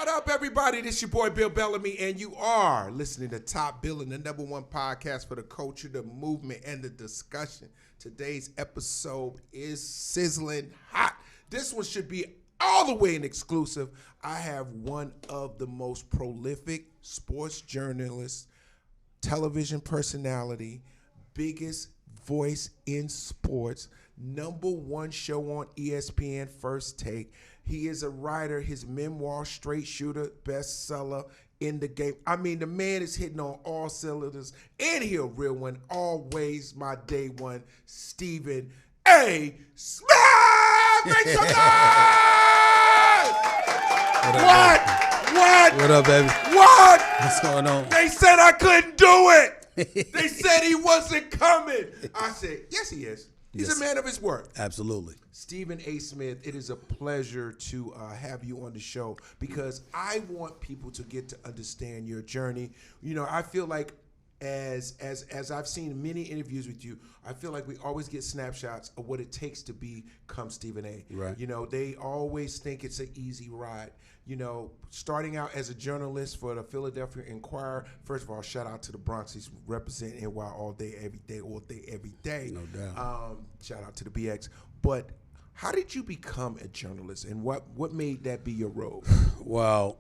What up, everybody? This your boy, Bill Bellamy, and you are listening to Top Billing, the #1 podcast for the culture, the movement, and the discussion. Today's episode is sizzling hot. This one should be all the way an exclusive. I have one of the most prolific sports journalists, television personality, biggest voice in sports, #1 show on ESPN, First Take. He is a writer. His memoir, Straight Shooter, bestseller in the game. I mean, the man is hitting on all cylinders, and he a real one. Always my day one, Stephen A. Smith! Make some noise! What? What up, baby? What? What's going on? They said I couldn't do it. They said he wasn't coming. I said, yes, he is. He's a man of his word. Absolutely. Stephen A. Smith, it is a pleasure to have you on the show because I want people to get to understand your journey. You know, I feel like as I've seen many interviews with you, I feel like we always get snapshots of what it takes to become Stephen A. Right. You know, they always think it's an easy ride. You know, starting out as a journalist for the Philadelphia Inquirer, first of all, shout out to the Bronx. He's representing NY all day, every day. No doubt. Shout out to the BX. But how did you become a journalist, and what made that be your role? Well,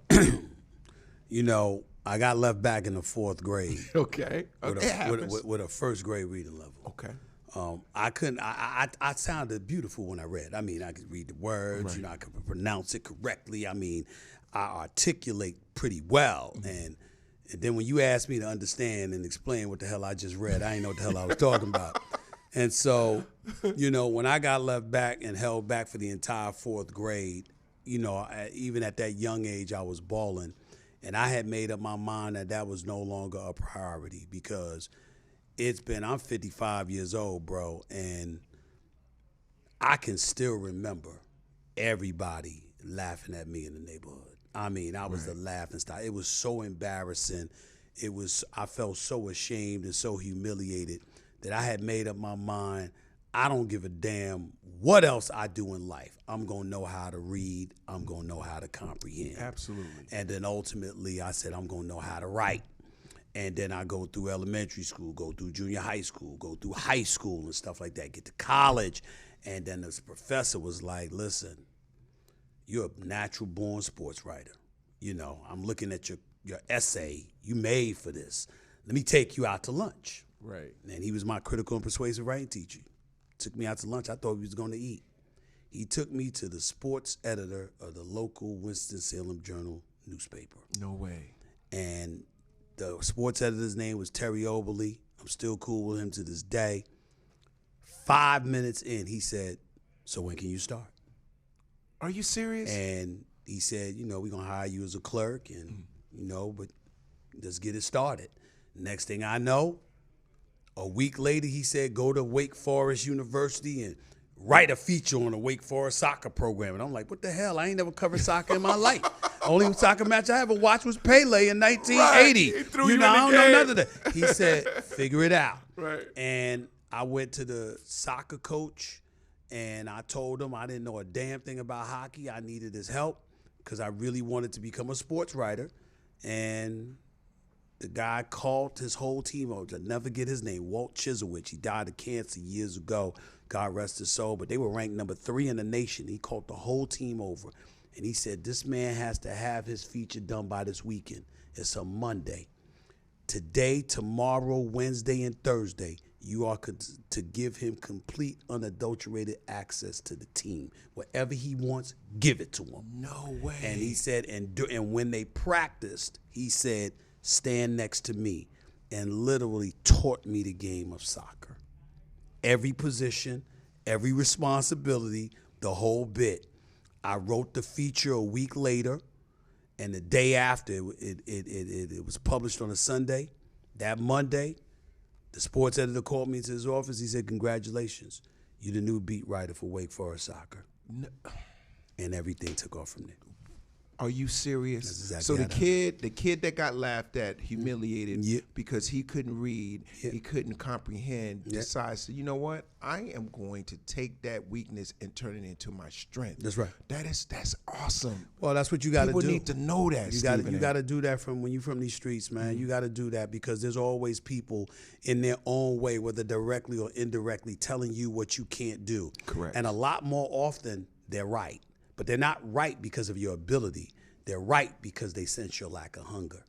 you know, I got left back in the 4th grade. Okay. With a first grade reading level. Okay. I sounded beautiful when I read. I mean, I could read the words, right. You know, I could pronounce it correctly. I mean, I articulate pretty well. Mm-hmm. And then when you asked me to understand and explain what the hell I just read, I didn't know what the hell I was talking about. And so, you know, when I got left back and held back for the entire 4th grade, you know, even at that young age, I was balling. And I had made up my mind that was no longer a priority because I'm 55 years old, bro, and I can still remember everybody laughing at me in the neighborhood. I mean, I was the laughing stock. It was so embarrassing. I felt so ashamed and so humiliated that I had made up my mind, I don't give a damn what else I do in life. I'm going to know how to read. I'm going to know how to comprehend. Absolutely. And then ultimately I said, I'm going to know how to write. And then I go through elementary school, go through junior high school, go through high school and stuff like that, get to college. And then this professor was like, listen, you're a natural-born sports writer. You know, I'm looking at your essay. You made for this. Let me take you out to lunch. Right. And he was my critical and persuasive writing teacher. Took me out to lunch. I thought he was going to eat. He took me to the sports editor of the local Winston-Salem Journal newspaper. No way. And the sports editor's name was Terry Oberly. I'm still cool with him to this day. 5 minutes in, he said, so when can you start? Are you serious? And he said, you know, we're going to hire you as a clerk and, you know, but let's get it started. Next thing I know, a week later, he said, go to Wake Forest University and write a feature on the Wake Forest soccer program. And I'm like, what the hell? I ain't never covered soccer in my life. Only soccer match I ever watched was Pele in 1980. Right. You know, I don't know none of that. He said, figure it out. Right. And I went to the soccer coach, and I told him I didn't know a damn thing about hockey. I needed his help because I really wanted to become a sports writer. And the guy called his whole team over. I'll never get his name, Walt Chiselwich. He died of cancer years ago. God rest his soul. But they were ranked number 3 in the nation. He called the whole team over. And he said, this man has to have his feature done by this weekend. It's a Monday. Today, tomorrow, Wednesday, and Thursday, you are to give him complete, unadulterated access to the team. Whatever he wants, give it to him. No way. And he said, and when they practiced, he said, stand next to me, and literally taught me the game of soccer. Every position, every responsibility, the whole bit. I wrote the feature a week later, and the day after it was published on a Sunday. That Monday, the sports editor called me into his office. He said, congratulations, you're the new beat writer for Wake Forest Soccer. No. And everything took off from there. Are you serious? Exactly So the kid that got laughed at, humiliated Yep. because he couldn't read, Yep. he couldn't comprehend, Yep. decides, you know what? I am going to take that weakness and turn it into my strength. That's right. That's awesome. Well, that's what you got to do. People need to know that. You got to do that from when you're from these streets, man. You got to do that because there's always people in their own way, whether directly or indirectly, telling you what you can't do. Correct. And a lot more often, they're right. But they're not right because of your ability. They're right because they sense your lack of hunger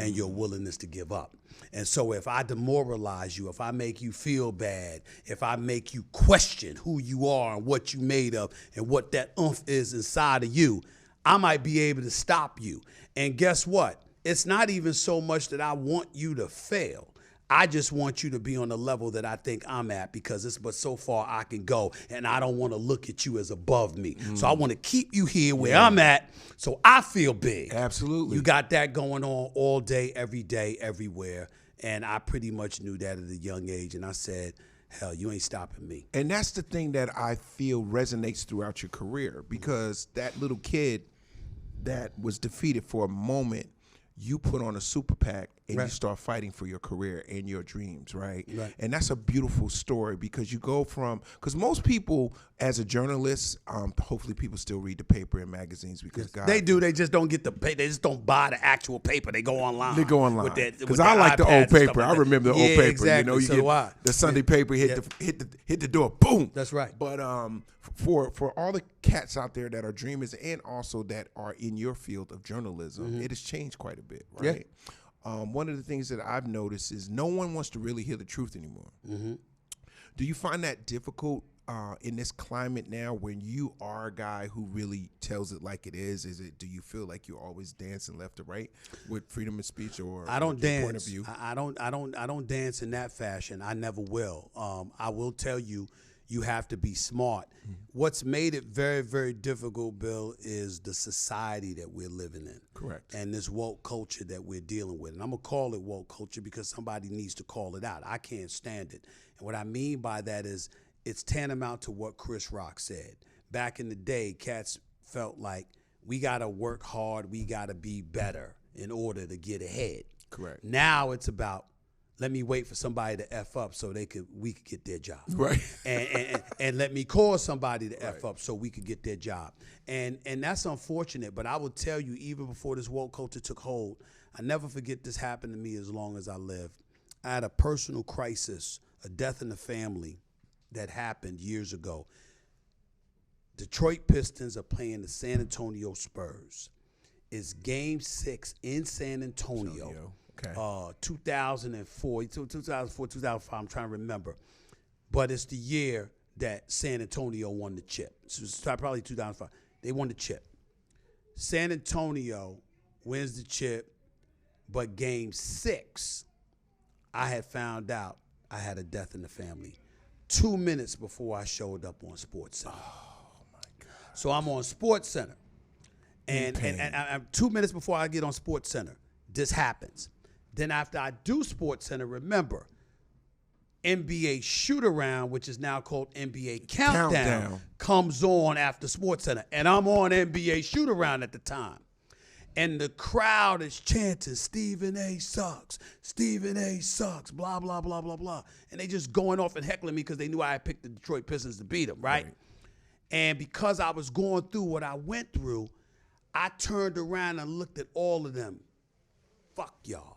and your willingness to give up. And so if I demoralize you, if I make you feel bad, if I make you question who you are and what you made of and what that oomph is inside of you, I might be able to stop you. And guess what? It's not even so much that I want you to fail. I just want you to be on the level that I think I'm at because it's but so far I can go, and I don't want to look at you as above me. So I want to keep you here where I'm at so I feel big. Absolutely. You got that going on all day, every day, everywhere, and I pretty much knew that at a young age, and I said, hell, you ain't stopping me. And that's the thing that I feel resonates throughout your career because that little kid that was defeated for a moment, you put on a super PAC and you start fighting for your career and your dreams, right? And that's a beautiful story because you go from, because most people as a journalist, hopefully people still read the paper and magazines because God. They do, they just don't get the pay, they just don't buy the actual paper, they go online. They go online. Because I like the old paper. Like I remember the old paper. Exactly. You know, you get the Sunday paper, hit the door, boom. That's right. But for all the cats out there that are dreamers and also that are in your field of journalism, it has changed quite a bit, right? One of the things that I've noticed is no one wants to really hear the truth anymore. Do you find that difficult in this climate now when you are a guy who really tells it like it is? Do you feel like you're always dancing left to right with freedom of speech or I don't dance. Point of view? I don't dance in that fashion. I never will. I will tell you, you have to be smart. What's made it very, very difficult, Bill, is the society that we're living in. Correct. And this woke culture that we're dealing with. And I'm going to call it woke culture because somebody needs to call it out. I can't stand it. And what I mean by that is it's tantamount to what Chris Rock said. Back in the day, cats felt like we got to work hard, we got to be better in order to get ahead. Correct. Now it's about, let me wait for somebody to F up so we could get their job. Right. And let me cause somebody to F up so we could get their job. And that's unfortunate, but I will tell you, even before this woke culture took hold, I never forget this happened to me as long as I lived. I had a personal crisis, a death in the family that happened years ago. Detroit Pistons are playing the San Antonio Spurs. It's Game 6 in San Antonio. Okay. 2004, 2005, I'm trying to remember. But it's the year that San Antonio won the chip. So it's probably 2005. They won the chip. San Antonio wins the chip, but Game 6, I had found out I had a death in the family 2 minutes before I showed up on SportsCenter. Oh, my God. So I'm on SportsCenter. And 2 minutes before I get on SportsCenter, this happens. Then after I do SportsCenter, remember, NBA Shoot-Around, which is now called NBA Countdown, comes on after SportsCenter. And I'm on NBA Shoot-Around at the time. And the crowd is chanting, Stephen A. sucks, Stephen A. sucks, blah, blah, blah, blah, blah. And they just going off and heckling me because they knew I had picked the Detroit Pistons to beat them, right? And because I was going through what I went through, I turned around and looked at all of them. Fuck y'all.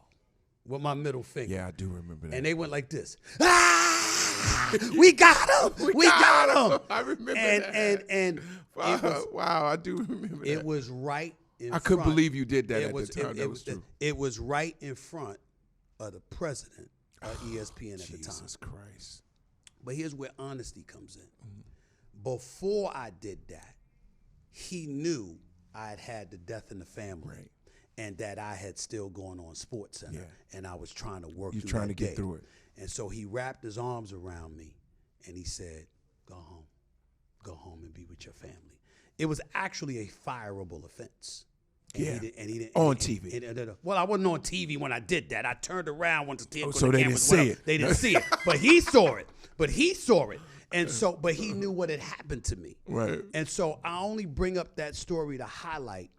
With my middle finger. Yeah, I do remember that. And they went like this. Ah! We got him! We got him! I remember that. And wow, I do remember that. It was right in front. I couldn't believe you did that at the time. That was true. It was right in front of the president of ESPN at the time. Jesus Christ. But here's where honesty comes in. Before I did that, he knew I had the death in the family. Right. And that I had still going on SportsCenter, and I was trying to work through that. You're trying to get through it. And so he wrapped his arms around me, and he said, go home and be with your family. It was actually a fireable offense. And he didn't on TV. Well, I wasn't on TV when I did that. I turned around once the so they didn't see it. They didn't see it, but he saw it. And so, but he knew what had happened to me. Right. And so I only bring up that story to highlight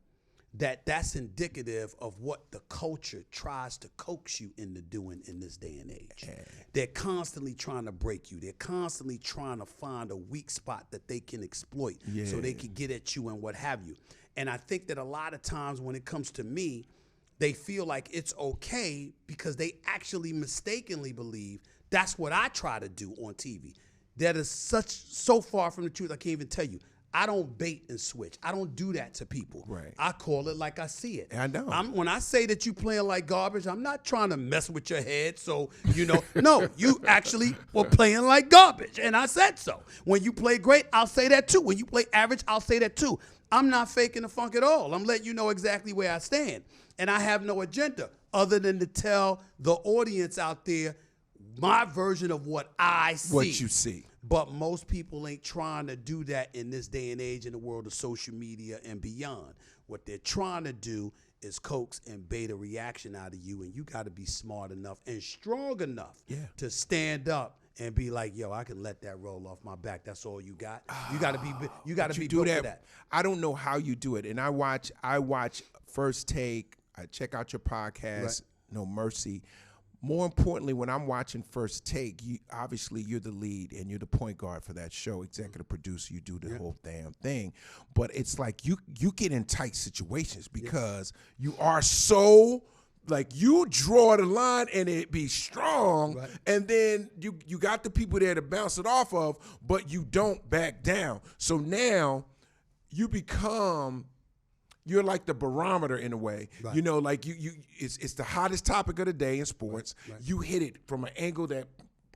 that's indicative of what the culture tries to coax you into doing in this day and age. They're constantly trying to break you. They're constantly trying to find a weak spot that they can exploit so they can get at you and what have you. And I think that a lot of times when it comes to me, they feel like it's okay because they actually mistakenly believe that's what I try to do on TV. That is so far from the truth, I can't even tell you. I don't bait and switch. I don't do that to people. Right. I call it like I see it. I know. When I say that you playing like garbage, I'm not trying to mess with your head. So, no, you actually were playing like garbage. And I said so. When you play great, I'll say that too. When you play average, I'll say that too. I'm not faking the funk at all. I'm letting you know exactly where I stand. And I have no agenda other than to tell the audience out there my version of what I see. What you see. But most people ain't trying to do that in this day and age in the world of social media and beyond. What they're trying to do is coax and bait a reaction out of you, and you got to be smart enough and strong enough to stand up and be like, yo, I can let that roll off my back. That's all you got. You got to be built for that. I don't know how you do it. And I watch First Take. I check out your podcast, Right. No Mercy. More importantly, when I'm watching First Take, obviously you're the lead and you're the point guard for that show, executive producer. You do the whole damn thing. But it's like you get in tight situations because you are so, like, you draw the line and it be strong, Right. and then you got the people there to bounce it off of, but you don't back down. So now you become... You're like the barometer in a way, Right. Like it's the hottest topic of the day in sports. Right. You hit it from an angle that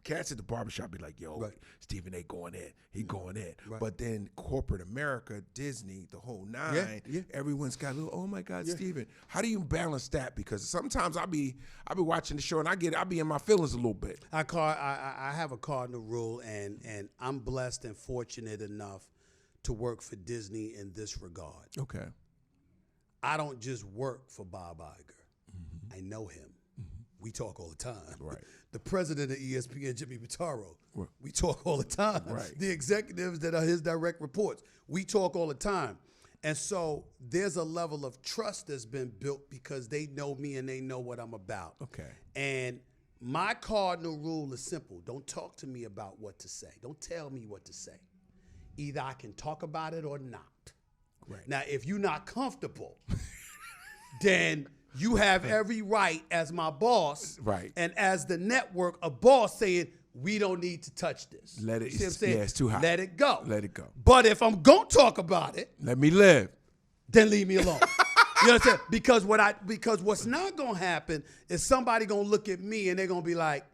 cats at the barbershop be like, yo, Right. Stephen A. going in, he going in. Right. But then corporate America, Disney, the whole nine, everyone's got a little, oh my God, Stephen. How do you balance that? Because sometimes I'll be watching the show and I'll be in my feelings a little bit. I have a cardinal rule, and I'm blessed and fortunate enough to work for Disney in this regard. Okay. I don't just work for Bob Iger. I know him. We talk all the time. Right. The president of ESPN, Jimmy Pitaro, Right. we talk all the time. Right. The executives that are his direct reports, we talk all the time. And so there's a level of trust that's been built because they know me and they know what I'm about. Okay. And my cardinal rule is simple. Don't talk to me about what to say. Don't tell me what to say. Either I can talk about it or not. Right. Now, if you're not comfortable, then you have every right as my boss, Right. and as the network, a boss saying, we don't need to touch this. Let it- You see what I'm saying? yeah, it's too hot. Let it go. Let it go. But if I'm going to talk about it, Let me live. then leave me alone. You know what I'm saying? Because what's not going to happen is somebody going to look at me and they're going to be like,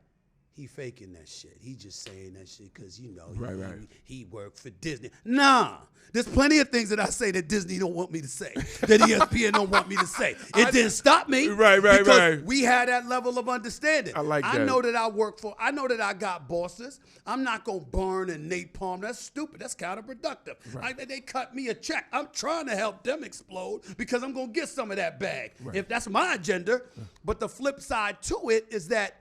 he faking that shit. He just saying that shit because, he worked for Disney. Nah. There's plenty of things that I say that Disney don't want me to say, that ESPN don't want me to say. It didn't stop me. Right. Because we had that level of understanding. I like that. I know that I know that I got bosses. I'm not going to burn and napalm. That's stupid. That's counterproductive. Right. They cut me a check. I'm trying to help them explode because I'm going to get some of that bag. Right. If that's my agenda. But the flip side to it is that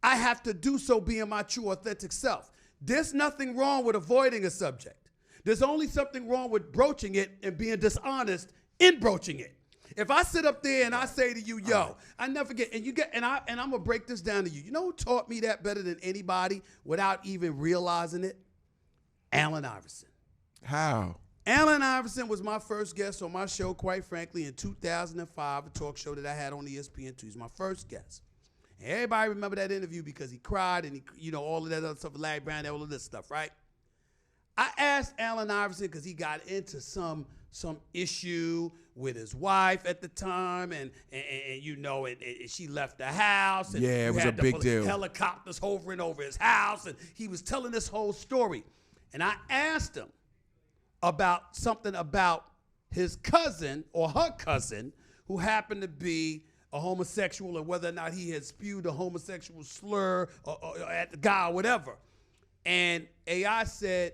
I have to do so being my true, authentic self. There's nothing wrong with avoiding a subject. There's only something wrong with broaching it and being dishonest in broaching it. If I sit up there and I say to you, yo, I never get, and I'm gonna break this down to you. You know who taught me that better than anybody without even realizing it? Allen Iverson. How? Allen Iverson was my first guest on my show, quite frankly, in 2005, a talk show that I had on ESPN2. He was my first guest. And everybody remember that interview because he cried and all of that other stuff, Larry Brown, all of this stuff, right? I asked Allen Iverson because he got into some issue with his wife at the time, and she left the house. And Yeah, it was a big deal. Helicopters hovering over his house, and he was telling this whole story. And I asked him about something about his cousin or her cousin who happened to be a homosexual, or whether or not he had spewed a homosexual slur or at the guy or whatever. And AI said,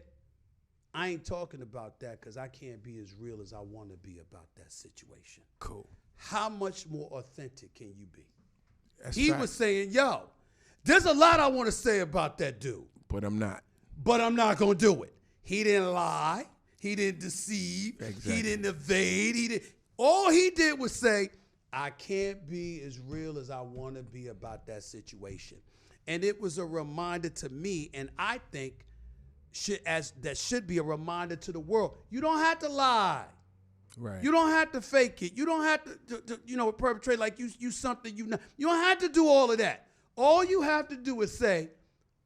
I ain't talking about that because I can't be as real as I want to be about that situation. Cool. How much more authentic can you be? He was saying, yo, there's a lot I want to say about that dude. But I'm not. But I'm not going to do it. He didn't lie. He didn't deceive. Exactly. He didn't evade. All he did was say, I can't be as real as I want to be about that situation. And it was a reminder to me, and I think that should be a reminder to the world. You don't have to lie. Right. You don't have to fake it. You don't have to perpetrate like you something you know. You don't have to do all of that. All you have to do is say,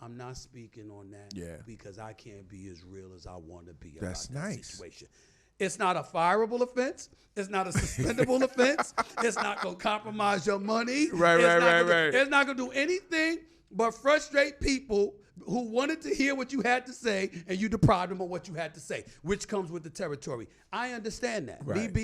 I'm not speaking on that because I can't be as real as I want to be about that situation. It's not a fireable offense. It's not a suspendable offense. It's not going to compromise your money. Right. It's not going to do anything but frustrate people who wanted to hear what you had to say, and you deprived them of what you had to say, which comes with the territory. I understand that. Right.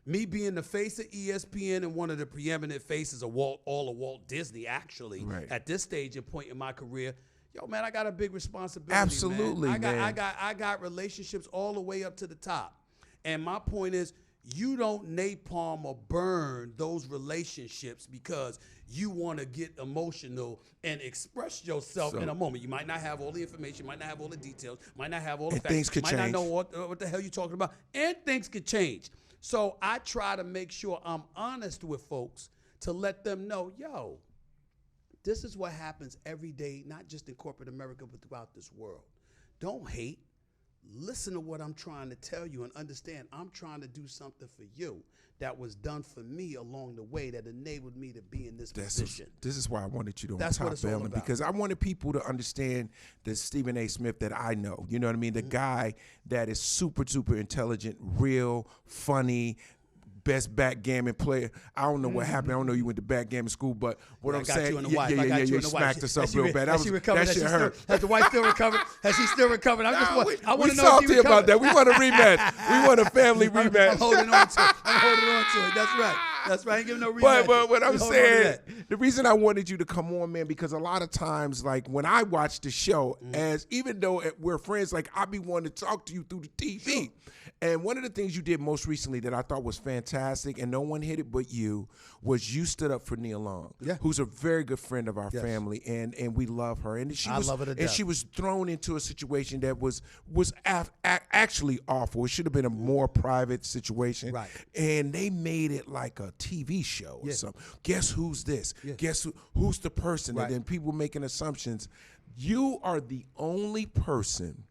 Me being the face of ESPN and one of the preeminent faces of Walt Disney, actually, at this stage and point in my career, yo, man, I got a big responsibility. Absolutely, man. I got relationships all the way up to the top. And my point is, you don't napalm or burn those relationships because you want to get emotional and express yourself in a moment. You might not have all the information, might not have all the details, might not have all the facts. Things could might change. not know what the hell you're talking about. And things could change. So I try to make sure I'm honest with folks to let them know, yo, this is what happens every day, not just in corporate America, but throughout this world. Don't hate. Listen to what I'm trying to tell you and understand I'm trying to do something for you that was done for me along the way that enabled me to be in this position. This is why I wanted you to That's on what top, it's all Bellamy, about. because I wanted people to understand the Stephen A. Smith that I know. You know what I mean? The guy that is super, super intelligent, real, funny, best backgammon player. I don't know what happened. I don't know you went to backgammon school, but what I'm saying, you smacked us up real bad. Has she recovered? That shit hurt. Has the wife still recovered? Has she still recovered? I want We to know if salty she recovered. about that. We want a rematch. We want a family rematch. I'm holding on to it. That's right. I ain't giving no rematch. But what I'm saying, the reason I wanted you to come on, man, because a lot of times, like when I watch the show, as even though we're friends, like I be wanting to talk to you through the TV. Sure. And one of the things you did most recently that I thought was fantastic, and no one hit it but you, was you stood up for Nia Long, who's a very good friend of our family, and we love her. And she was thrown into a situation that was actually awful. It should have been a more private situation. Right. And they made it like a TV show or something. Guess who's this? Guess who's the person? Right. And then people making assumptions. You are the only person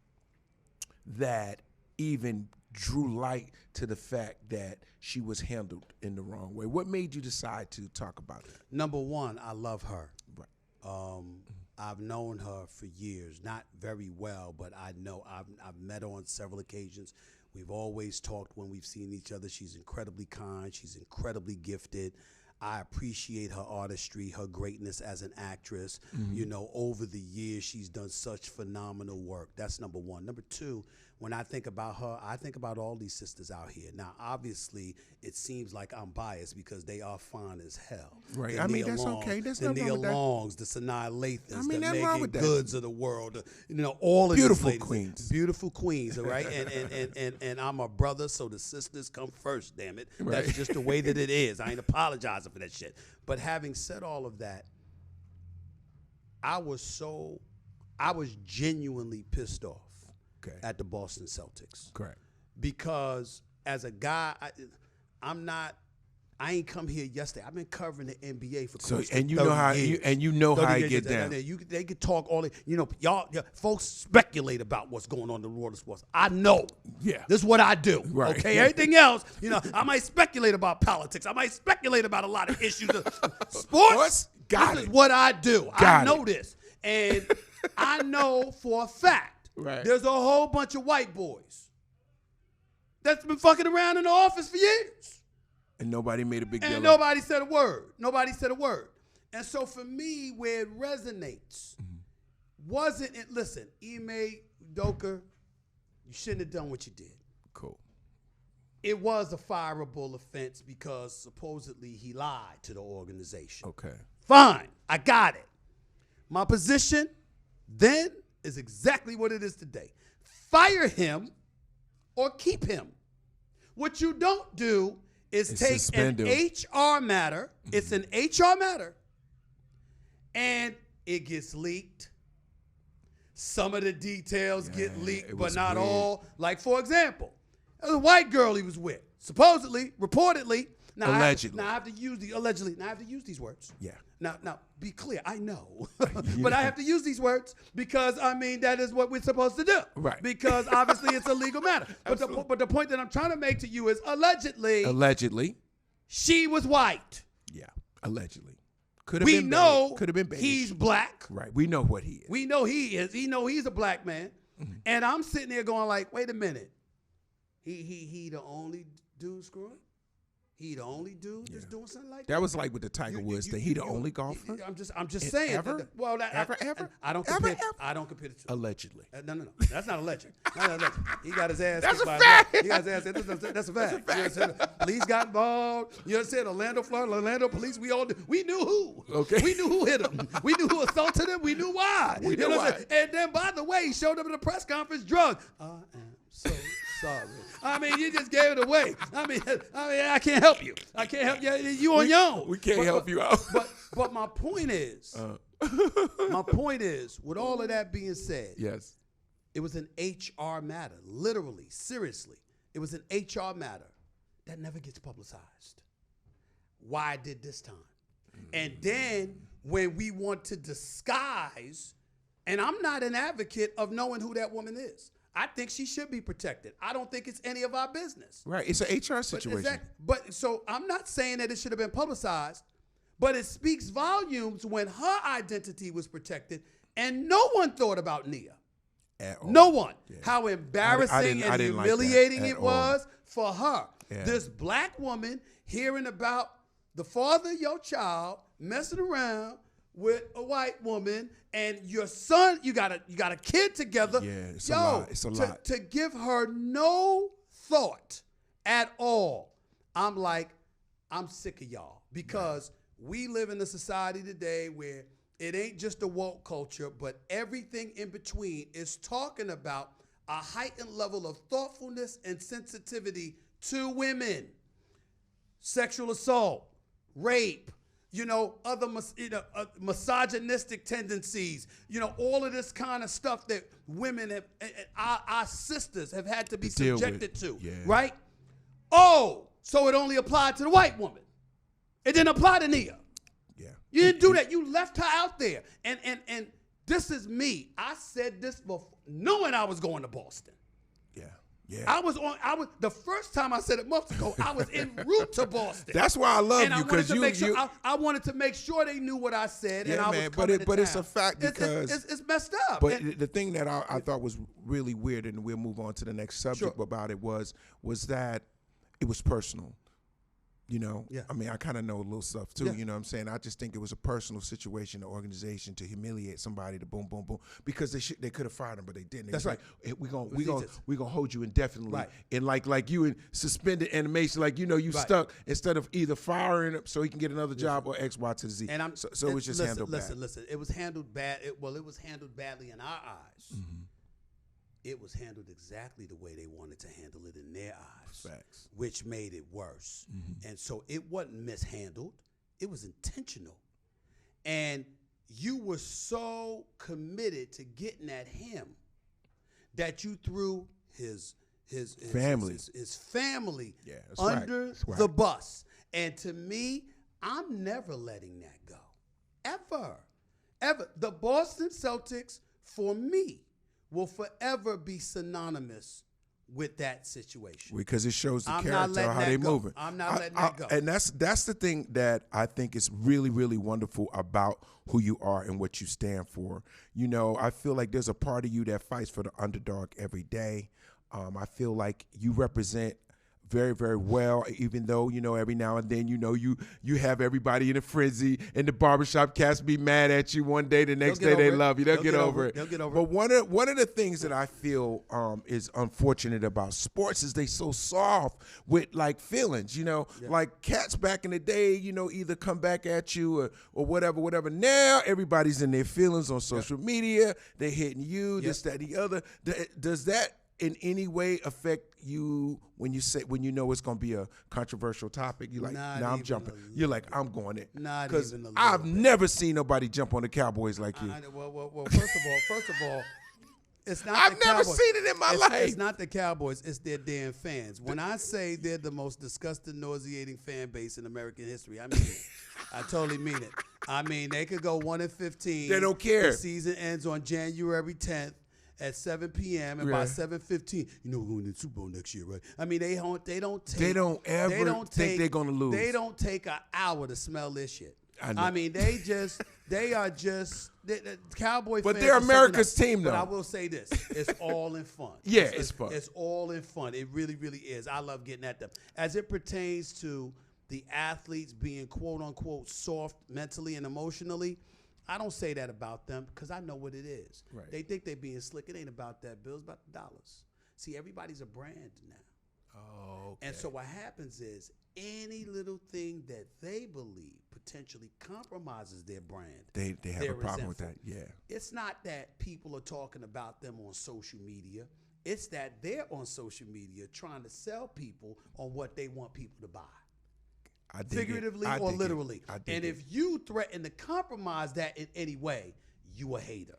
that even drew light to the fact that she was handled in the wrong way. What made you decide to talk about that? Number one, I love her. Right. I've known her for years, not very well, but I know I've met her on several occasions. We've always talked when we've seen each other. She's incredibly kind. She's incredibly gifted. I appreciate her artistry, her greatness as an actress. You know, over the years, she's done such phenomenal work. That's number one. Number two, when I think about her, I think about all these sisters out here. Now, obviously, it seems like I'm biased because they are fine as hell. Right. The I mean, Nia that's Long, okay. That's the nothing Nia wrong with that. Longs, the Sanaa Lathans, the nothing wrong Megan with that. Goods of the world. You know, all of Beautiful these ladies, queens. beautiful queens, all right? and I'm a brother, so the sisters come first, damn it. Right. That's just the way that it is. I ain't apologizing for that shit. But having said all of that, I was genuinely pissed off at the Boston Celtics. Correct. Because as a guy, I ain't come here yesterday. I've been covering the NBA for close to 30 years. You know how I get down. They could talk all the, y'all folks speculate about what's going on in the world of sports. I know. Yeah. This is what I do. Right. Okay. Everything else, I might speculate about politics. I might speculate about a lot of issues. Sports. This is what I do. I know this. And I know for a fact there's a whole bunch of white boys that's been fucking around in the office for years. And nobody made a big deal. And nobody said a word. And so for me, where it resonates, wasn't it, listen, Ime Udoka, you shouldn't have done what you did. Cool. It was a fireable offense because supposedly he lied to the organization. Okay. Fine, I got it. My position then is exactly what it is today. Fire him or keep him. What you don't do is take an HR matter. It's an HR matter. And it gets leaked. Some of the details get leaked, but not all. Like, for example, It was a white girl he was with, supposedly, reportedly. Now, Allegedly. I have to use allegedly. Now I have to use these words. Yeah. Now, be clear. I know, but I have to use these words because that is what we're supposed to do. Right. Because obviously it's a legal matter. But the point that I'm trying to make to you is allegedly, she was white. Yeah. Allegedly. Could have We been know could have been beige. he's black. Right. We know what he is. We know he is. We know he's a black man. Mm-hmm. And I'm sitting there going like, wait a minute. He the only dude screwing? He the only dude that's doing something like that? That was like with the Tiger Woods thing. He the only golfer? I'm just saying. Ever? Ever? I don't compare. I don't compare the two. Allegedly. No. That's not alleged. Not alleged. He got his ass. That's kicked a by fact. He got his ass. That's a fact. You understand? Police got involved. You understand? Orlando, Florida, Orlando police. We knew who. Okay. We knew who hit him. We knew who assaulted him. We knew why. We knew why. And then, by the way, he showed up at a press conference drunk. I am so sorry. You just gave it away. I can't help you. I can't help you. You on your own. We can't help you out. But my point is, with all of that being said, yes, it was an HR matter. Literally, seriously, it was an HR matter that never gets publicized. Why I did this time? And then when we want to disguise, and I'm not an advocate of knowing who that woman is. I think she should be protected. I don't think it's any of our business. Right. It's an HR situation. But so I'm not saying that it should have been publicized, but it speaks volumes when her identity was protected and no one thought about Nia. At all. No one. Yeah. How embarrassing and humiliating it was for her. Yeah. This black woman hearing about the father of your child messing around with a white woman and your son, you got a kid together. Yeah, it's a lot. It's a lot. To give her no thought at all. I'm like, I'm sick of y'all because we live in a society today where it ain't just a woke culture, but everything in between is talking about a heightened level of thoughtfulness and sensitivity to women. Sexual assault, rape, other misogynistic tendencies, all of this kind of stuff that women have, our sisters have had to be subjected to, right? Oh, so it only applied to the white woman. It didn't apply to Nia. Yeah. You didn't do that. You left her out there. And this is me. I said this before, knowing I was going to Boston. Yeah. Yeah. I was the first time I said it months ago, I was en route to Boston. That's why I love you, because I wanted to make sure they knew what I said, and I was coming to but town. It's a fact because it's messed up. But the thing that I thought was really weird, and we'll move on to the next subject about it, was that it was personal. Yeah. I kind of know a little stuff too, Yeah. you know what I'm saying? I just think it was a personal situation, an organization to humiliate somebody, to boom, boom, boom, because they could have fired him, but they didn't. That's right. We're gonna hold you indefinitely. Right. And like you in suspended animation, like, you right. Stuck, instead of either firing him so he can get another job or X, Y to the Z. And so it was just handled bad. Listen, it was handled bad. It was handled badly in our eyes. Mm-hmm. It was handled exactly the way they wanted to handle it in their eyes. Facts. Which made it worse. Mm-hmm. And so it wasn't mishandled. It was intentional. And you were so committed to getting at him that you threw his family under the bus. And to me, I'm never letting that go. Ever. The Boston Celtics, for me, will forever be synonymous with that situation. Because it shows the character of how they moving. I'm not letting that go. And that's the thing that I think is really, really wonderful about who you are and what you stand for. I feel like there's a part of you that fights for the underdog every day. I feel like you represent very, very well, even though, every now and then, you have everybody in a frenzy, and the barbershop cats be mad at you one day, the next day they love you. They'll get over it. They'll get over it. But one of the things that I feel is unfortunate about sports is they so soft with, like, feelings, like cats back in the day, either come back at you or whatever. Now everybody's in their feelings on social media. They're hitting you, this, that, the other. Does that in any way affect you when you know it's going to be a controversial topic? You're like, I'm jumping. You're like, I'm going in. Because I've never seen nobody jump on the Cowboys like you. Well, first of all, It's not I've the never Cowboys. seen it in my life. It's not the Cowboys. It's their damn fans. When I say they're the most disgusting, nauseating fan base in American history, I mean it. I totally mean it. I mean, they could go 1-15. They don't care. The season ends on January 10th. At 7 p.m. and by 7:15, we're going to the Super Bowl next year, right? I mean, they don't ever think they're gonna lose. They don't take an hour to smell this shit. I mean, they are just Cowboy but fans. They're America's team, though. But I will say this: it's all in fun. Yeah, it's fun. It's all in fun. It really, really is. I love getting at them as it pertains to the athletes being quote unquote soft mentally and emotionally. I don't say that about them because I know what it is. Right. They think they're being slick. It ain't about that, Bill. It's about the dollars. See, everybody's a brand now. Oh, okay. And so what happens is any little thing that they believe potentially compromises their brand. They have a problem with that. Yeah. It's not that people are talking about them on social media. It's that they're on social media trying to sell people on what they want people to buy. Figuratively or literally. And if you threaten to compromise that in any way, you a hater.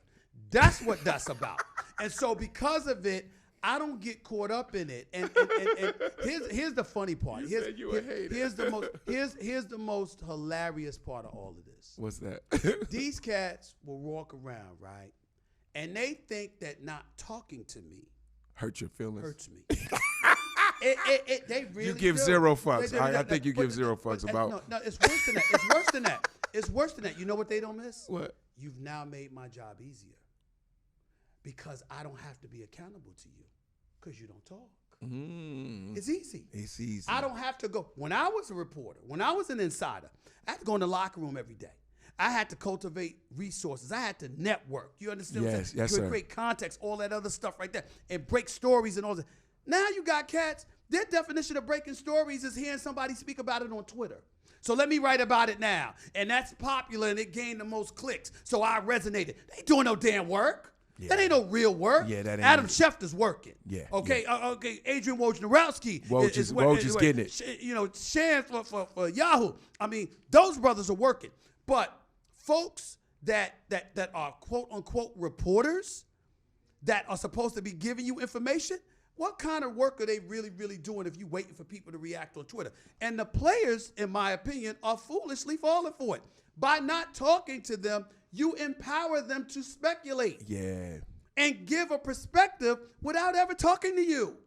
That's what that's about. And so because of it, I don't get caught up in it. And here's the funny part. Here's the most hilarious part of all of this. What's that? These cats will walk around, right? And they think that not talking to me hurt your feelings. Hurts me. They really you give do. zero fucks. I think you give zero fucks about. No, it's worse than that. It's worse than that. It's worse than that. You know what they don't miss? What? You've now made my job easier because I don't have to be accountable to you because you don't talk. It's easy. It's easy. I don't have to go. When I was a reporter, when I was an insider, I had to go in the locker room every day. I had to cultivate resources. I had to network. You understand what I'm saying? Yes, sir. Create context, all that other stuff right there, and break stories and all that. Now you got cats, their definition of breaking stories is hearing somebody speak about it on Twitter. So let me write about it now. And that's popular and it gained the most clicks. So I resonated. They ain't doing no damn work. Yeah. That ain't no real work. Yeah, that ain't. Adam Schefter's working. Yeah. Okay. Yeah. Okay. Adrian Wojnarowski is getting it. You know, Shan for Yahoo. I mean, those brothers are working. But folks that are quote unquote reporters that are supposed to be giving you information, what kind of work are they really, really doing if you're waiting for people to react on Twitter? And the players, in my opinion, are foolishly falling for it. By not talking to them, you empower them to speculate. Yeah. And give a perspective without ever talking to you.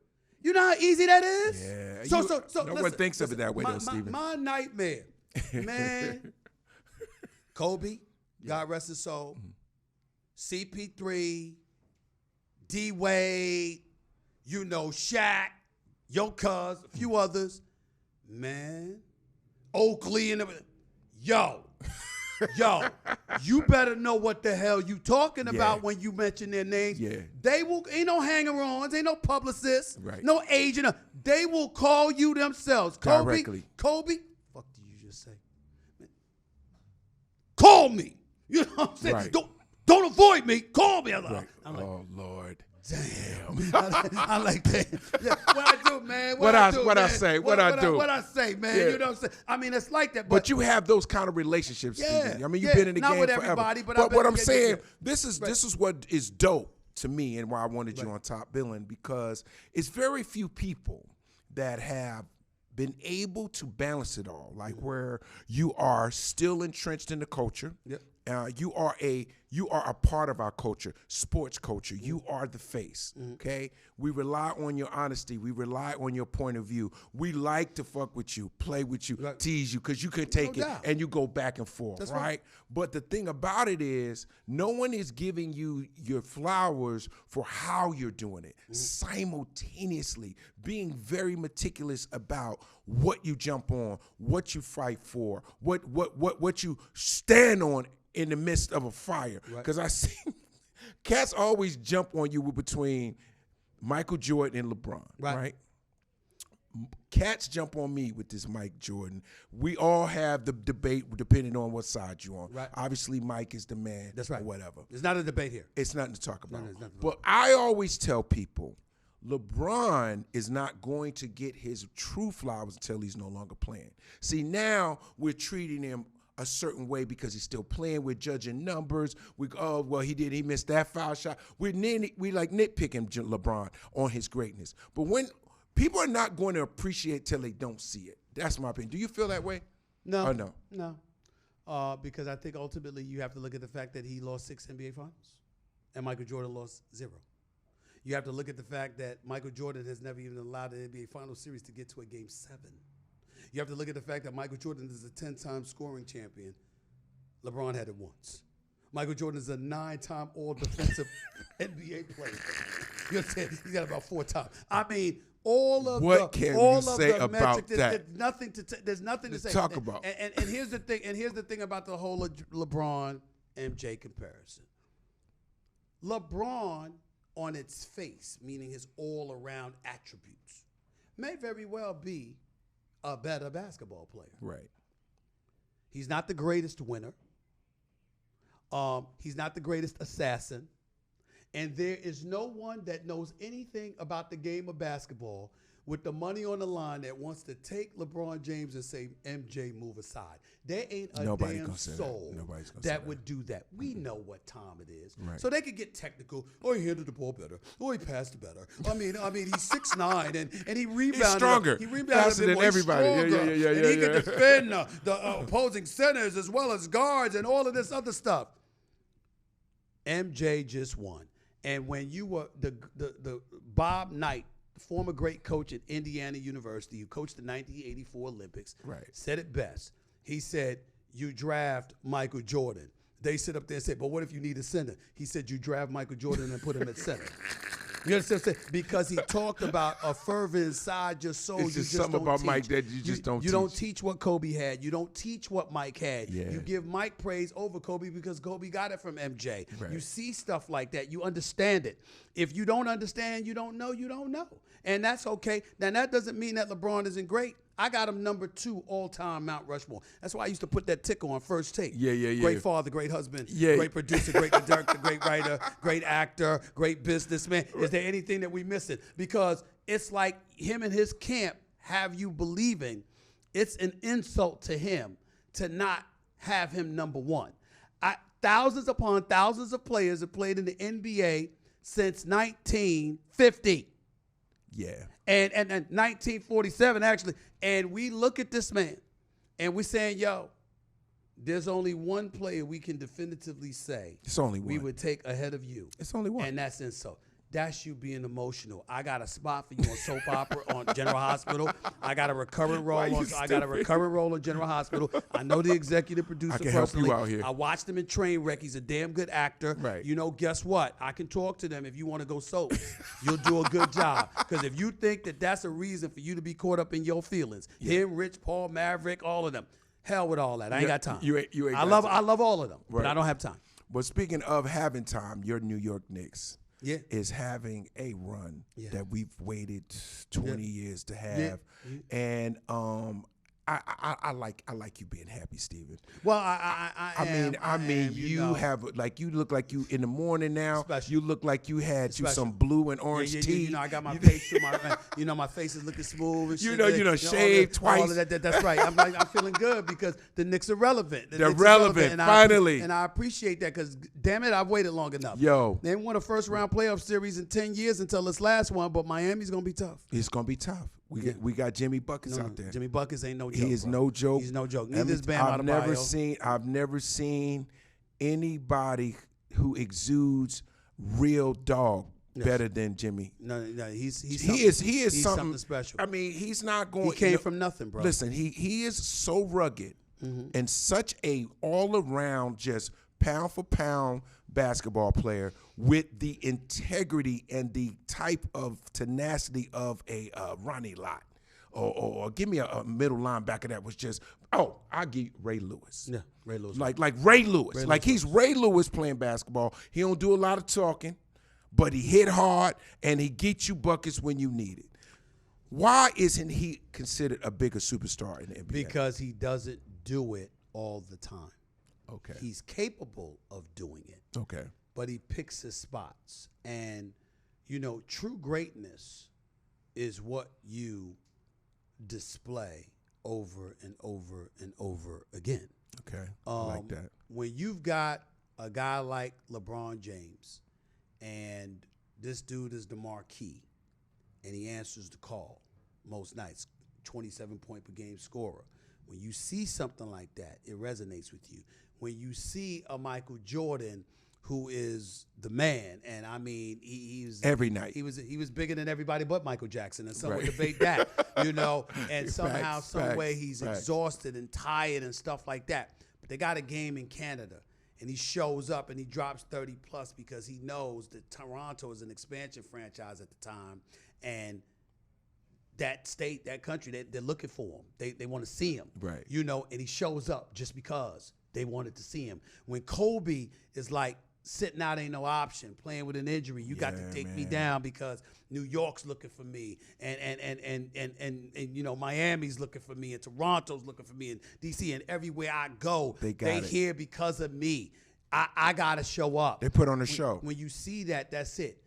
You know how easy that is? Yeah. So no one thinks of it that way, though, Steven. My nightmare, man, Kobe, God rest his soul, CP3, D-Wade, you know, Shaq, your cuz, a few others, man, Oakley, and yo, you better know what the hell you talking about when you mention their names. Yeah. They will, ain't no hanger-ons, ain't no publicists, right. no agent. They will call you themselves. Directly. Kobe, fuck did you just say? Call me. You know what I'm saying? Right. Don't avoid me. Call me. I'm like, oh, Lord. Damn. I like that. Yeah. What I do, man. What I say, man. Yeah. You know what I'm saying? I mean, it's like that. But you have those kind of relationships, Steven. I mean, you've been in the Not game with forever. everybody, but what I'm saying, right. this is what is dope to me and why I wanted you on Top Billing, because it's very few people that have been able to balance it all, like where you are still entrenched in the culture. Yep. You are a part of our culture, sports culture. You are the face, okay? We rely on your honesty. We rely on your point of view. We like to fuck with you, play with you, tease you, because you can take it and you go back and forth, That's right? But the thing about it is no one is giving you your flowers for how you're doing it. Simultaneously being very meticulous about what you jump on, what you fight for, what you stand on in the midst of a fire. Because I see cats always jump on you between Michael Jordan and LeBron, right? Cats jump on me with this Mike Jordan. We all have the debate depending on what side you're on. Right. Obviously, Mike is the man. That's right. Or whatever. There's not a debate here. It's nothing to talk about. No, but I always tell people, LeBron is not going to get his true flowers until he's no longer playing. See, now we're treating him a certain way because he's still playing. We're judging numbers. He missed that foul shot. We nitpicking LeBron on his greatness. But when people are not going to appreciate till they don't see it. That's my opinion. Do you feel that way? No. Or no? No. Because I think ultimately you have to look at the fact that he lost 6 NBA Finals and Michael Jordan lost 0. You have to look at the fact that Michael Jordan has never even allowed an NBA Finals series to get to a Game 7. You have to look at the fact that Michael Jordan is a 10-time scoring champion. LeBron had it once. Michael Jordan is a 9-time all-defensive NBA player. You understand? He's got about 4 times. I mean, what can you say about that? There's nothing to say. Talk about. And here's the thing. And here's the thing about the whole LeBron MJ comparison. LeBron, on its face, meaning his all-around attributes, may very well be a better basketball player. Right. He's not the greatest winner. He's not the greatest assassin. And there is no one that knows anything about the game of basketball with the money on the line that wants to take LeBron James and say, MJ, move aside. There ain't a damn soul that would do that. We know what time it is. Right. So they could get technical. Oh, he handled the ball better. Oh, he passed it better. I mean, he's 6'9", and he rebounded. He's stronger. He rebounded faster than everybody. Yeah. And he could defend the opposing centers as well as guards and all of this other stuff. MJ just won. And when you were the Bob Knight, former great coach at Indiana University, who coached the 1984 Olympics, right, said it best. He said, you draft Michael Jordan. They sit up there and say, but what if you need a center? He said, you draft Michael Jordan and put him at center. You understand what I'm saying? Because he talked about a fervor inside your soul. It's just something about Mike that you just don't teach. You don't teach what Kobe had. You don't teach what Mike had. Yeah. You give Mike praise over Kobe because Kobe got it from MJ. Right. You see stuff like that. You understand it. If you don't understand, you don't know, you don't know. And that's okay. Now, that doesn't mean that LeBron isn't great. I got him number 2 all-time Mount Rushmore. That's why I used to put that ticker on First Take. Yeah. Great father, great husband, yeah, great producer, great director, great writer, great actor, great businessman. Is there anything that we missing? Because it's like him and his camp have you believing it's an insult to him to not have him number 1. Thousands upon thousands of players have played in the NBA since 1950. Yeah. And 1947, actually. And we look at this man, and we're saying, yo, there's only one player we can definitively say it's only one we would take ahead of you. It's only one. And that's insult. That's you being emotional. I got a spot for you on soap opera on General Hospital. I got a recurring role on General Hospital. I know the executive producer personally. Help you out here. I watched him in Trainwreck. He's a damn good actor. Right. You know, guess what? I can talk to them if you want to go soaps. You'll do a good job. Because if you think that that's a reason for you to be caught up in your feelings, him, Rich, Paul, Maverick, all of them, hell with all that. I ain't got time. You ain't I love all of them, but I don't have time. But speaking of having time, your New York Knicks is having a run that we've waited 20 years to have. And I like you being happy, Steven. Well, I mean, you have you look like you in the morning now. Special. You look like you had some blue and orange tea. You know, I got my face through my face is looking smooth and shit. Shaved twice. All of that, that's right. I'm feeling good because the Knicks are relevant. They're relevant, finally. And I appreciate that because, damn it, I've waited long enough. Yo. They won a first-round playoff series in 10 years until this last one, but Miami's going to be tough. It's going to be tough. We got Jimmy Buckets out there. Jimmy Buckets ain't no joke. He is no joke. He's no joke. Neither is Bam Adebayo. I've never seen anybody who exudes real dog better than Jimmy. No, he is something special. I mean, he's not going. He came from nothing, bro. Listen, he is so rugged and such a all around just pound for pound basketball player with the integrity and the type of tenacity of a Ronnie Lott. Or give me a middle linebacker that was just, I'll give you Ray Lewis. Yeah, Ray Lewis. Like Ray Lewis. He's Ray Lewis playing basketball. He don't do a lot of talking, but he hit hard and he gets you buckets when you need it. Why isn't he considered a bigger superstar in the NBA? Because he doesn't do it all the time. Okay. He's capable of doing it. Okay. But he picks his spots. And, true greatness is what you display over and over and over again. Okay. when you've got a guy like LeBron James, and this dude is the marquee, and he answers the call most nights, 27-point per game scorer. When you see something like that, it resonates with you. When you see a Michael Jordan who is the man, and I mean, he was every night. He was bigger than everybody but Michael Jackson, and some would debate that, you know. And somehow, some way, he's exhausted and tired and stuff like that. But they got a game in Canada, and he shows up and he drops 30 plus because he knows that Toronto is an expansion franchise at the time, and that state, that country, they're looking for him. They want to see him, right? You know, and he shows up just because they wanted to see him. When Kobe is like, sitting out ain't no option, playing with an injury, you got to take me down because New York's looking for me, and you know, Miami's looking for me, and Toronto's looking for me, and DC, and everywhere I go, they here because of me. I gotta show up. They put on a show. When you see that, that's it.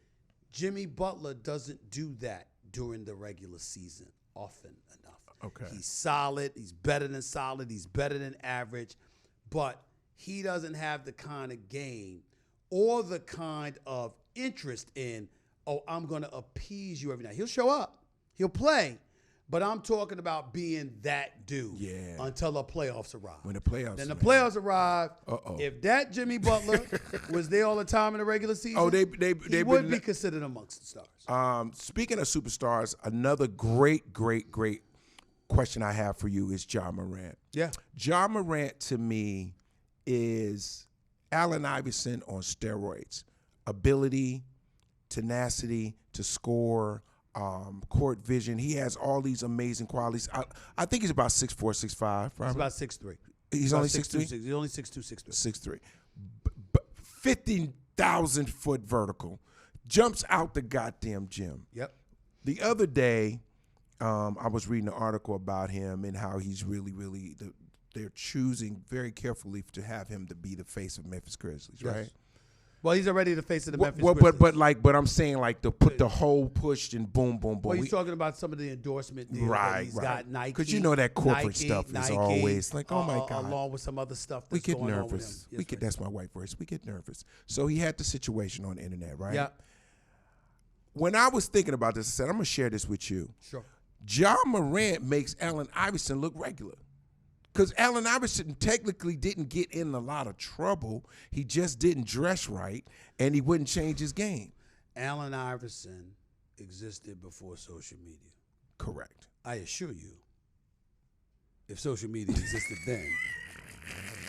Jimmy Butler doesn't do that during the regular season often enough. Okay. He's solid, he's better than solid, he's better than average, but he doesn't have the kind of game or the kind of interest in, oh, I'm going to appease you every night. He'll show up. He'll play. But I'm talking about being that dude until the playoffs arrive. When the playoffs Then the playoffs arrive. If that Jimmy Butler was there all the time in the regular season, he would be considered amongst the stars. Speaking of superstars, another great question I have for you is Ja Morant. Yeah. Ja Morant, to me, is Allen Iverson on steroids. Ability, tenacity to score, court vision. He has all these amazing qualities. I think he's about 6'4", 6'5". Probably. He's about 6'3". He's only 6'3"? He's only 6'2", 6'3". 6'3". 15,000-foot vertical. Jumps out the goddamn gym. Yep. The other day, I was reading an article about him and how he's really they're choosing very carefully to have him to be the face of Memphis Grizzlies, right? Well, he's already the face of the Memphis Grizzlies. But I'm saying like to put the whole push and boom. Well, he's talking about some of the endorsement deals that he's got. Nike, because you know that corporate stuff is always like, oh my God. Along with some other stuff that's we get going nervous. on with him. That's my white voice. We get nervous. So he had the situation on the internet, right? Yeah. When I was thinking about this, I said, I'm going to share this with you. Sure. Ja Morant makes Allen Iverson look regular. Because Allen Iverson technically didn't get in a lot of trouble. He just didn't dress right, and he wouldn't change his game. Allen Iverson existed before social media. Correct. I assure you, if social media existed then,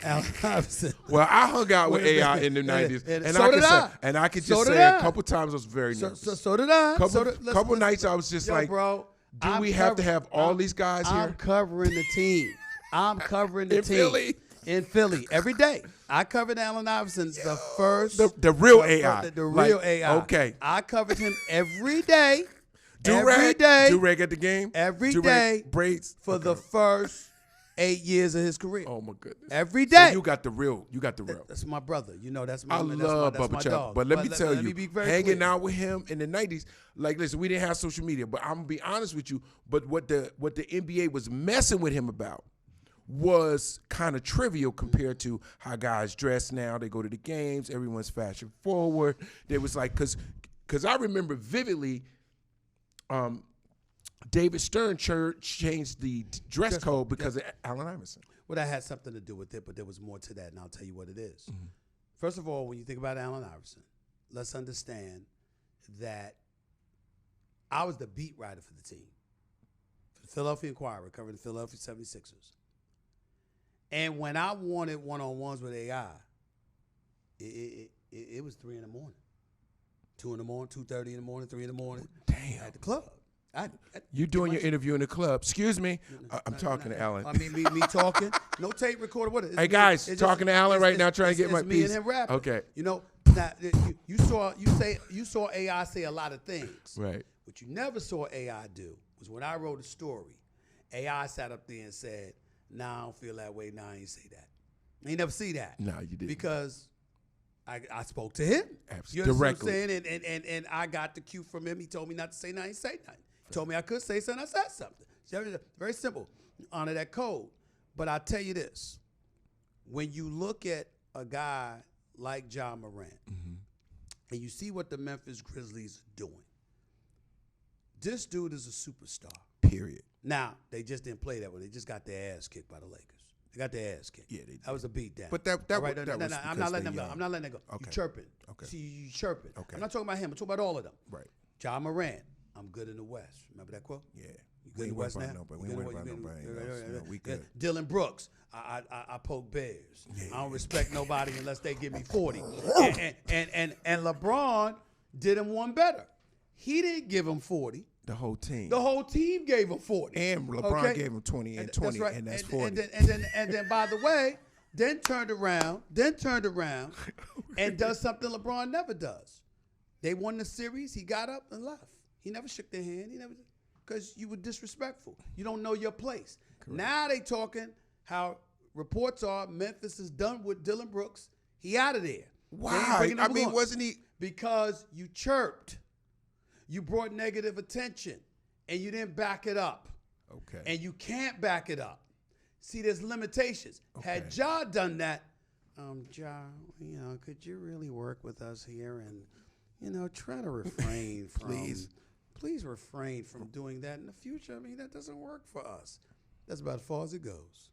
Allen Iverson. Well, I hung out with AI in the 90s. And so did I. And I could just say a couple times I was very nervous. So did I. Couple nights I was just like, bro, do we have to have all these guys here? I'm covering the team. I'm covering the team. In Philly every day. I covered Allen Iverson the first. The real AI. The real AI. Okay. I covered him every day. Every day. Do-rag at the game? Every day. Braids? For the first 8 years of his career. Oh, my goodness. Every day. So you got the real. That's my brother. You know, that's my I love that's Bubba my Chuck. dog. But let me tell you, hanging clear. out with him in the 90s, like, listen, we didn't have social media, but I'm going to be honest with you, but what the NBA was messing with him about was kind of trivial compared to how guys dress now. They go to the games. Everyone's fashion forward. There was like, because I remember vividly, David Stern changed the dress code because of Allen Iverson. Well, that had something to do with it, but there was more to that, and I'll tell you what it is. Mm-hmm. First of all, when you think about Allen Iverson, let's understand that I was the beat writer for the team. For the Philadelphia Inquirer, covering the Philadelphia 76ers. And when I wanted one-on-ones with AI, it was 3 in the morning, 2 in the morning, 2:30 in the morning, 3 in the morning. Damn. At the club. You doing your interview in the club? Excuse me, I'm talking to Allen. I mean, me talking. No tape recorder. What? Hey guys, talking to Allen right now, trying to get my piece. Me and him rapping. Okay. You know, now you saw AI say a lot of things. Right. What you never saw AI do was when I wrote a story, AI sat up there and said, "Nah, I don't feel that way. Nah, I ain't say that." I ain't never see that. No, you didn't. Because I spoke to him. Absolutely. Directly. You know what I'm saying? And I got the cue from him. He told me not to say nothing. I ain't say nothing. He told me I could say something. I said something. Very simple. Honor that code. But I'll tell you this. When you look at a guy like Ja Morant, and you see what the Memphis Grizzlies are doing, this dude is a superstar. Period. Now, they just didn't play that way. They just got their ass kicked by the Lakers. They got their ass kicked. Yeah, they did. That was a beatdown. But that All right, was no, I'm not letting them go. I'm not letting them go. Okay. You chirping. Okay. See, you chirping. Okay. I'm not talking about him. I'm talking about all of them. Right. Ja Morant, I'm good in the West. Remember that quote? Yeah. You good in the West now? We ain't worried about nobody. No, we good. Dylan Brooks, I poke bears. Yeah. I don't respect nobody unless they give me 40. and LeBron did him one better. He didn't give him 40. The whole team. The whole team gave him 40. And LeBron gave him 20 and 20, that's right. and that's 40. And then by the way, then turned around and does something LeBron never does. They won the series. He got up and left. He never shook their hand. Because you were disrespectful. You don't know your place. Correct. Now they talking how reports are Memphis is done with Dylan Brooks. He out of there. Why? I mean, wasn't he? Because you chirped. You brought negative attention, and you didn't back it up. Okay. And you can't back it up. See, there's limitations. Okay. Had Ja done that, Ja, could you really work with us here and, try to refrain from, please refrain from doing that in the future. I mean, that doesn't work for us. That's about as far as it goes.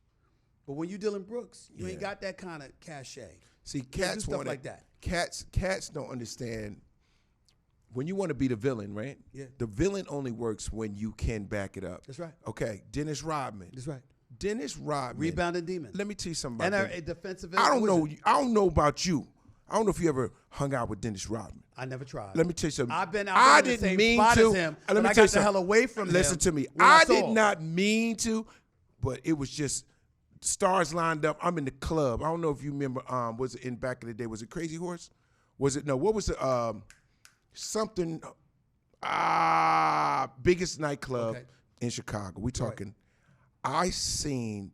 But when you Dylan Brooks, you ain't got that kind of cachet. See, Katz stuff like that. Katz don't understand. When you want to be the villain, right? Yeah. The villain only works when you can back it up. That's right. Okay, Dennis Rodman. That's right. Dennis Rodman. Rebounding demon. Let me tell you something about and that. a defensive. I don't know about you. I don't know if you ever hung out with Dennis Rodman. I never tried. Let me tell you something. I've been I in the didn't same mean spot to. as him, Let me but I tell you got the hell something. away from him. Listen to me. I I did saw. not mean to, but it was just stars lined up. I'm in the club. I don't know if you remember. Was it in back in the day? Was it Crazy Horse? Was it no? What was it? Something. Biggest nightclub in Chicago. We talking. I seen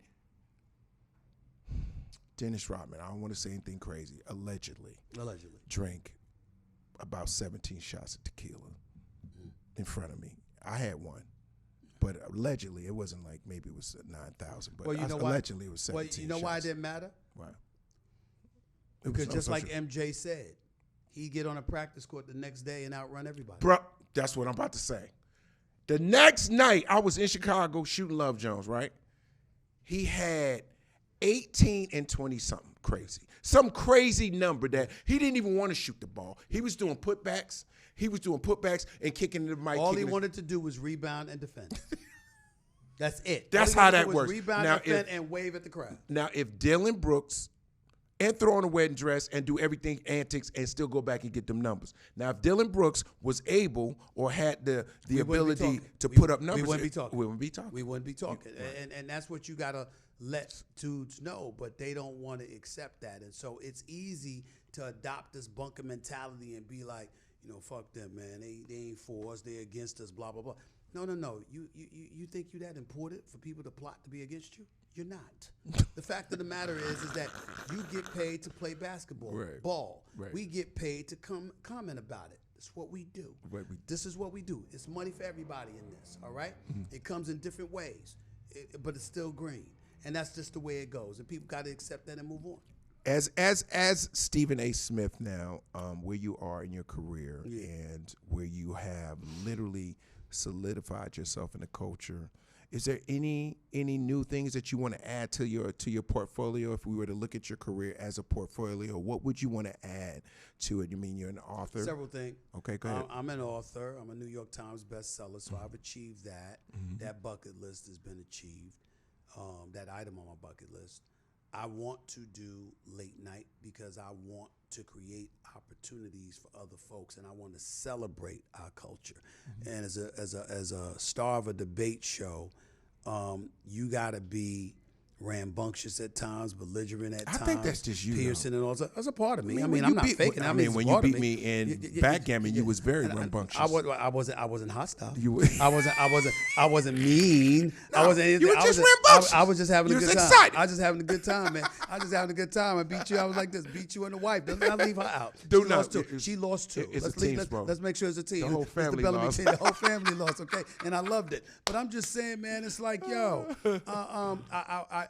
Dennis Rodman. I don't want to say anything crazy. Allegedly drank about 17 shots of tequila in front of me. I had one, but allegedly it wasn't like maybe it was 9,000. But allegedly it was 17. Well, you know why it didn't matter? Why? Because just like MJ said, he'd get on a practice court the next day and outrun everybody. Bro, that's what I'm about to say. The next night, I was in Chicago shooting Love Jones, right? He had 18 and 20-something crazy. Some crazy number that he didn't even want to shoot the ball. He was doing putbacks. And kicking the mic. All he wanted to do was rebound and defend. That's it. That's how that works. Rebound, defend, and wave at the crowd. Now, if Dylan Brooks and throw on a wedding dress and do everything antics and still go back and get them numbers. Now, if Dylan Brooks was able or had the ability to put up numbers, we wouldn't be talking. We wouldn't be talking. We wouldn't be talking. And that's what you got to let dudes know, but they don't want to accept that. And so it's easy to adopt this bunker mentality and be like, fuck them, man. They ain't for us. They against us, blah, blah, blah. No. You think you that important for people to plot to be against you? You're not. The fact of the matter is that you get paid to play basketball, ball. Right. We get paid to comment about it. It's what we do. This is what we do. It's money for everybody in this, all right? Mm-hmm. It comes in different ways, but it's still green. And that's just the way it goes. And people got to accept that and move on. As Stephen A. Smith now, where you are in your career and where you have literally solidified yourself in the culture, is there any new things that you want to add to your portfolio? If we were to look at your career as a portfolio, what would you want to add to it? You mean you're an author? Several things. Okay, go ahead. I'm an author. I'm a New York Times bestseller, so I've achieved that. Mm-hmm. That bucket list has been achieved. That item on my bucket list. I want to do late night because I want to create opportunities for other folks, and I want to celebrate our culture. Mm-hmm. And as a star of a debate show, you got to be rambunctious at times, belligerent at times. I think that's just you. Piercing and all that. That's a part of me. I'm not faking. When you beat me in backgammon, you was very rambunctious. I wasn't hostile. I wasn't mean. No, I wasn't anything. You were just rambunctious. I was just having a good time. Excited. I was just having a good time, man. I was just having a good time. I beat you. I was like this. Beat you and the wife. Let's not leave her out. She lost two. It's a team sport. Let's make sure it's a team. The whole family lost. The whole family lost. Okay, and I loved it. But I'm just saying, man. It's like, yo,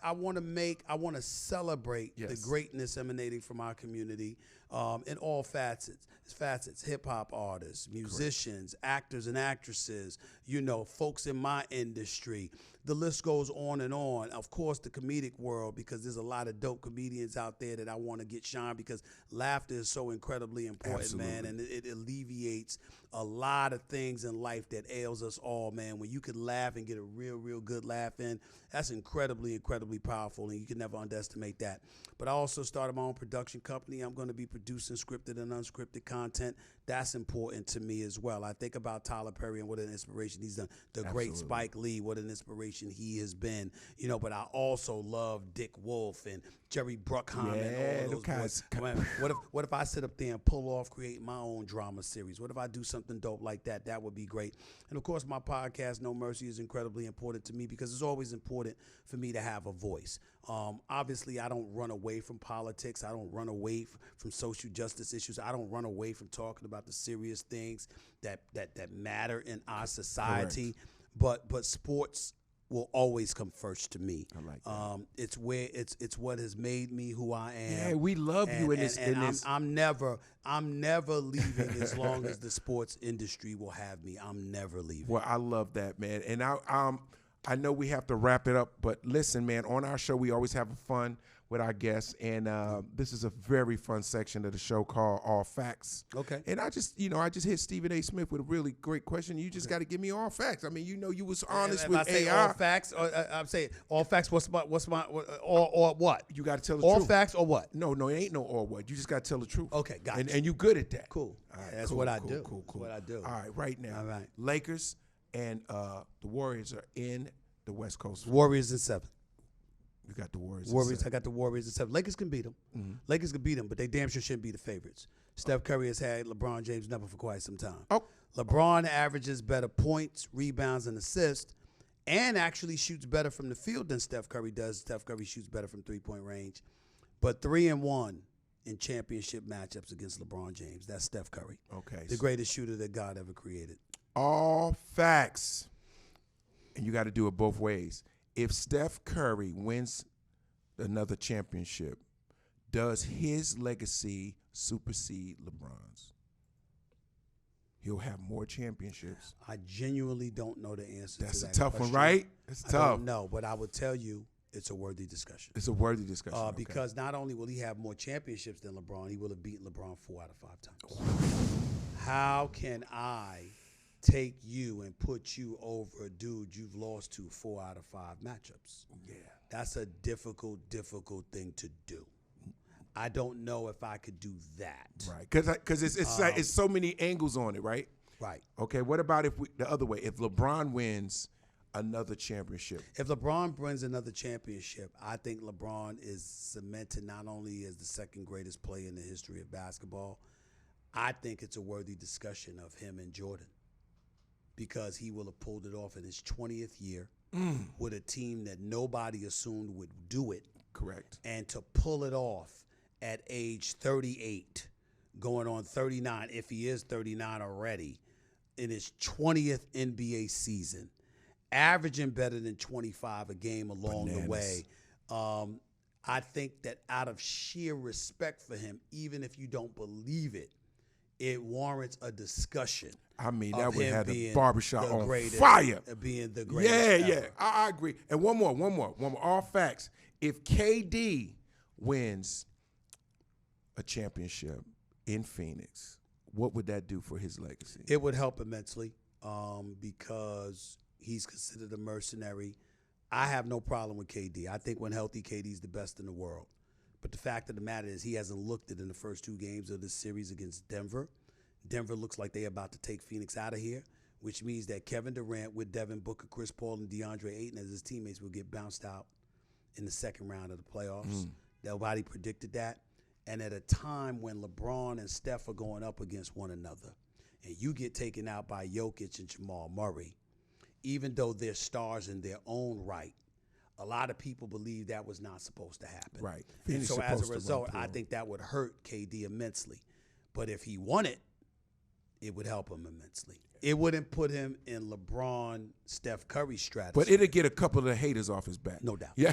I want to celebrate the Yes. greatness emanating from our community in all facets. Hip hop artists, musicians, actors and actresses, folks in my industry. The list goes on and on. Of course, the comedic world, because there's a lot of dope comedians out there that I want to get shine, because laughter is so incredibly important, man, and it alleviates a lot of things in life that ails us all, man. When you can laugh and get a real good laugh in, that's incredibly powerful, and you can never underestimate that. But I also started my own production company. I'm going to be producing scripted and unscripted content. That's important to me as well. I think about Tyler Perry and what an inspiration he's done. The great Spike Lee, what an inspiration he has been. But I also love Dick Wolf and Jerry Bruckheimer and all those boys. What if I sit up there and pull off, create my own drama series? What if I do something dope like that? That would be great. And of course, my podcast, No Mercy, is incredibly important to me, because it's always important for me to have a voice. Obviously, I don't run away from politics. I don't run away from social justice issues. I don't run away from talking about the serious things that matter in our society. But sports will always come first to me. I like that. It's what has made me who I am. Yeah, we love you in this. I'm never leaving as long as the sports industry will have me. I'm never leaving. Well, I love that, man. And I know we have to wrap it up, but listen, man, on our show, we always have fun with our guests, and this is a very fun section of the show called All Facts. Okay. And I just hit Stephen A. Smith with a really great question. You just got to give me all facts. I mean, you was honest with I say AI. all facts, or I'm saying all facts. What's my or what? You got to tell the all truth. All facts or what? No, it ain't no or what. You just got to tell the truth. Okay, got and you good at that. Cool. All right, That's cool, what I cool, do. Cool. That's what I do. All right, right now. All right. Lakers and the Warriors are in the West Coast. Warriors in 7. You got the Warriors. I got the Warriors in 7. Lakers can beat them. Mm-hmm. Lakers can beat them, but they damn sure shouldn't be the favorites. Steph Curry has had LeBron James number for quite some time. Oh. LeBron averages better points, rebounds, and assists, and actually shoots better from the field than Steph Curry does. Steph Curry shoots better from three-point range. But 3-1 in championship matchups against LeBron James. That's Steph Curry. Okay. The greatest shooter that God ever created. All facts. And you got to do it both ways. If Steph Curry wins another championship, does his legacy supersede LeBron's? He'll have more championships. I genuinely don't know the answer That's to that a tough question. one, right? It's tough. No, but I would tell you it's a worthy discussion. It's a worthy discussion. Okay. Because not only will he have more championships than LeBron, he will have beaten LeBron 4 out of 5 times. How can I take you and put you over a dude you've lost to 4 out of 5 matchups? Yeah. That's a difficult thing to do. I don't know if I could do that. Right, because it's so many angles on it, right? Right. Okay, what about the other way? If LeBron wins another championship? If LeBron wins another championship, I think LeBron is cemented not only as the second greatest player in the history of basketball, I think it's a worthy discussion of him and Jordan, because he will have pulled it off in his 20th year with a team that nobody assumed would do it. Correct. And to pull it off at age 38, going on 39, if he is 39 already, in his 20th NBA season, averaging better than 25 a game along the way. I think that out of sheer respect for him, even if you don't believe it, it warrants a discussion. I mean, that would have the barbershop on fire. Being the greatest Yeah. I agree. And one more. All facts. If KD wins a championship in Phoenix, what would that do for his legacy? It would help immensely because he's considered a mercenary. I have no problem with KD. I think when healthy, KD's the best in the world. But the fact of the matter is he hasn't looked it in the first 2 games of this series against Denver. Denver looks like they're about to take Phoenix out of here, which means that Kevin Durant with Devin Booker, Chris Paul, and DeAndre Ayton as his teammates will get bounced out in the second round of the playoffs. Nobody predicted that. And at a time when LeBron and Steph are going up against one another, and you get taken out by Jokic and Jamal Murray, even though they're stars in their own right, a lot of people believe that was not supposed to happen. Right. And so as a result, I think that would hurt KD immensely. But if he won it, it would help him immensely. It wouldn't put him in LeBron, Steph Curry strategy. But it'll get a couple of the haters off his back. No doubt. Yeah.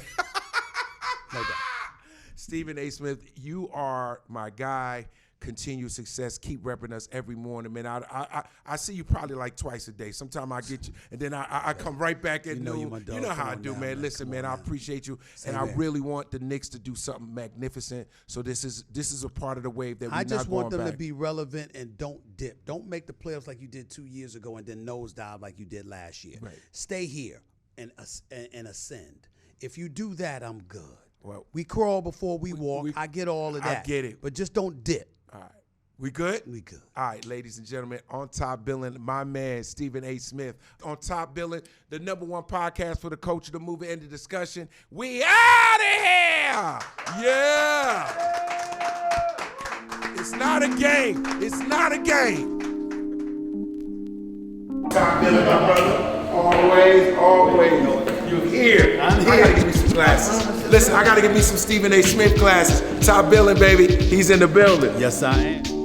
No doubt. Stephen A. Smith, you are my guy. Continued success. Keep repping us every morning, man. I see you probably like twice a day. Sometimes I get you, and then I come right back at noon. You know how I do, man. Listen, man, I appreciate you, and I really want the Knicks to do something magnificent. So this is a part of the wave that we're not going back. I just want them to be relevant and don't dip. Don't make the playoffs like you did 2 years ago and then nosedive like you did last year. Right. Stay here and ascend. If you do that, I'm good. Well, we crawl before we walk. I get all of that. I get it. But just don't dip. All right. We good? We good. All right, ladies and gentlemen, on top billing, my man, Stephen A. Smith. On top billing, the #1 podcast for the culture, the movement, and the discussion. We out of here! Yeah! It's not a game. It's not a game. Top billing, my brother. Always. You're here. I'm here. I gotta get me some glasses. Listen, I gotta get me some Stephen A. Smith glasses. Top billing, baby. He's in the building. Yes, I am.